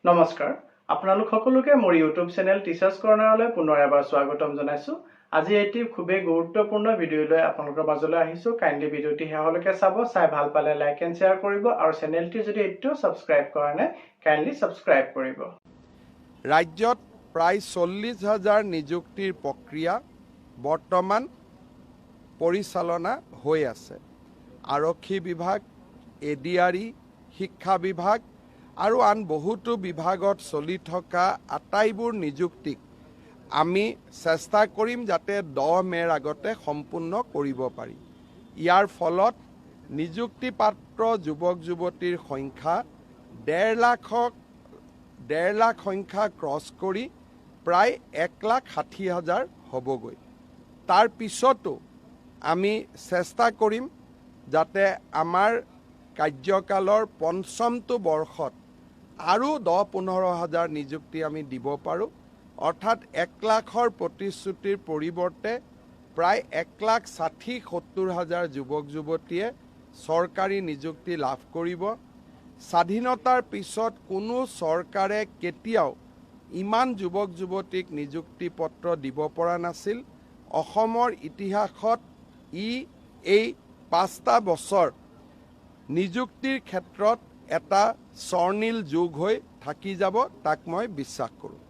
নমস্কাৰ আপোনালোক সকলোকে মোৰ ইউটিউব চেনেল টিচাৰ্ছ কৰ্ণাৰলৈ পুনৰ এবাৰ স্বাগতম জনাইছো। আজি এটি খুবেই গুৰুত্বপূৰ্ণ ভিডিঅ লৈ আপোনালোকৰ মাজলৈ আহিছো। কাইণ্ডলি ভিডিঅটি শেষলৈকে চাব, চাই ভাল পালে লাইক এণ্ড শ্বেয়াৰ কৰিব আৰু চেনেলটি যদি এতিয়াও ছাবস্ক্ৰাইব কৰা নাই কাইণ্ডলি ছাবস্ক্ৰাইব কৰিব। ৰাজ্যত প্ৰায় 40,000 নিযুক্তিৰ প্ৰক্ৰিয়া বৰ্তমান পৰিচালনা হৈ আছে। আৰক্ষী বিভাগ, এডিআৰই, শিক্ষা বিভাগ আৰু আন বহুতো বিভাগত চলি থকা আটাইবোৰ নিযুক্তিক আমি চেষ্টা কৰিম যাতে 10 মে'ৰ আগতে সম্পূৰ্ণ কৰিব পাৰি। ইয়াৰ ফলত নিযুক্তিপাত্ৰ যুৱক যুৱতীৰ সংখ্যা 1.5 লাখ সংখ্যা ক্ৰছ কৰি প্ৰায় 1,60,000 হ'বগৈ। তাৰ পিছতো আমি চেষ্টা কৰিম যাতে আমাৰ কাৰ্যকালৰ পঞ্চমটো বৰ্ষত আৰু 10-15 হাজাৰ নিযুক্তি আমি দিব পাৰোঁ। অৰ্থাৎ 1 লাখৰ প্ৰতিশ্ৰুতিৰ পৰিৱৰ্তে প্ৰায় 1,60,70 হাজাৰ যুৱক যুৱতীয়ে চৰকাৰী নিযুক্তি লাভ কৰিব। স্বাধীনতাৰ পিছত কোনো চৰকাৰে কেতিয়াও ইমান যুৱক যুৱতীক নিযুক্তি পত্ৰ দিব পৰা নাছিল। অসমৰ ইতিহাসত এই 5টা বছৰ নিযুক্তিৰ ক্ষেত্ৰত এটা স্বৰ্ণীল যুগ হৈ থাকি যাব, তাক মই বিশ্বাস কৰোঁ।